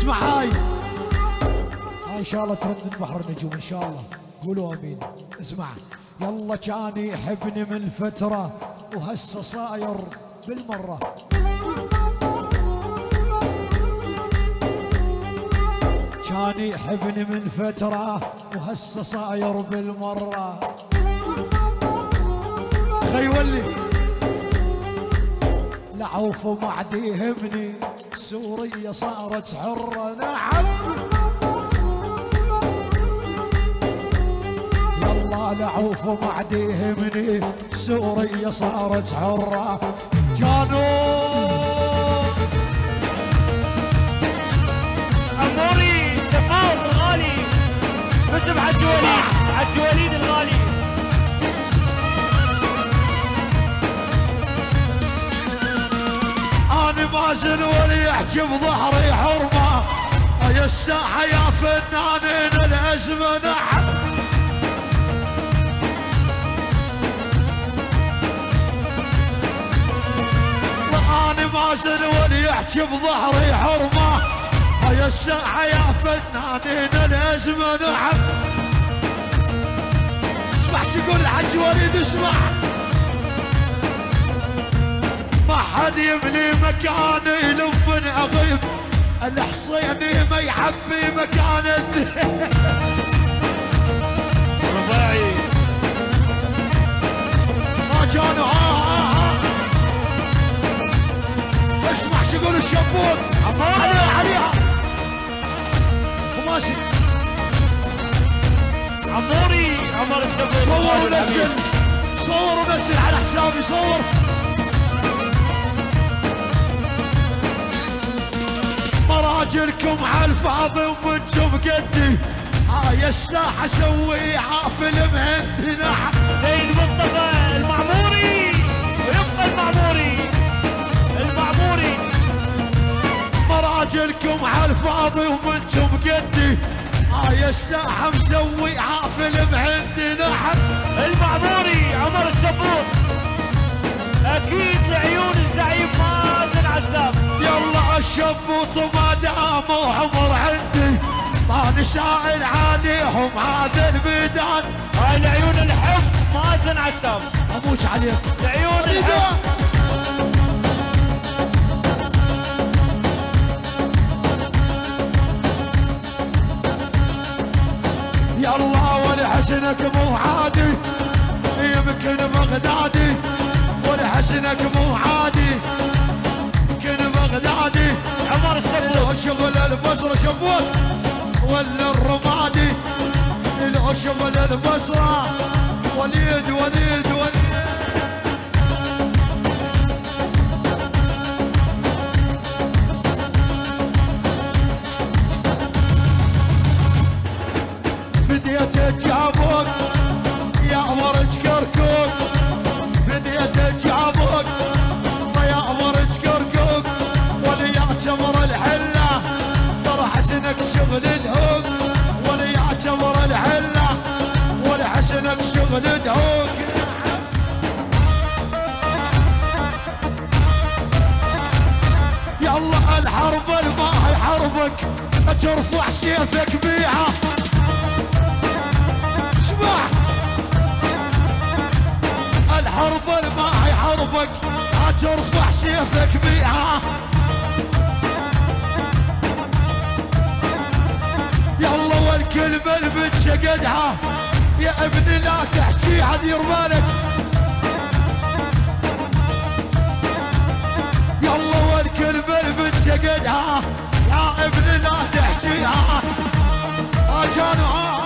اسمع هاي ان شاء الله ترد من بحر النجوم ان شاء الله. قولوا امين. اسمع. يلا كان يحبني من فتره وهسه صاير بالمره. كان يحبني من فتره وهسه صاير بالمره. خيولي العوف وما عاد يهمني سوريا صارت حرة. نعم يلا العوف وما عاد يهمني سوريا صارت حرة. كانوا عموري سفاوض الغالي مثل عالجواليد الغالي. أنا مازن ولي يحكي بظهري حرمة. يا الساحة يا فنانين الأزمة. نعم أنا مازن ولي يحكي بظهري حرمة. يا الساحة يا فنانين الأزمة. نعم اسمع شو يقول الحج وليد. اسمع ما حد يملي مكاني لب اغيب. الحصيني ما يحبي مكان الذئب. رباعي ما كانوا اسمع شو يقول الشبوك. عليها وماشي. عموري عمر الشبوك. صور ونزل صور ونزل على حسابي. صور مراجلكم على الفاضي ومنكم قدي. هاي الساحة سوي حافل مهندي. نعم سيد مصطفى المعموري ويبقى المعموري. مراجلكم على الفاضي ومنكم قدي. هاي الساحة مسوي حافل مهندي. نعم المعموري عمر الشبوك اكيد لعيون الزعيم مازن عزام. يلا الشبوط ما دام وعمر عندي ما نسائل عليهم هذا الميدان. هاي لعيون الحب مازن عزام. اموت عليك لعيون الحب. يلا ولحسنك مو عادي يمكن بغدادي. ولحسنك مو عادي يمكن بغدادي. عمر الشبوك لو شغل البصرة شبوت ولا الرمادي. لو شغل البصرة وليد وليد وليد. فديتك جابوك يا ورد كركوك. فديتك جابوك يا ورد كركوك. وليا جمر الحلة ترى حسنك شغل دهوك. وليا جمر الحلة ولا حسنك شغل دهوك. يلا الحرب الماهي حربك ترفع سيفك بيها. اسمع الحرب الماهي حربك ترفع سيفك بيها. يلا والكلمة اللي بتشقدها يا ابني لا تحكيها. دير بالك يلا والكلمة اللي بتشقدها يا ابني لا تحكيها. كانوا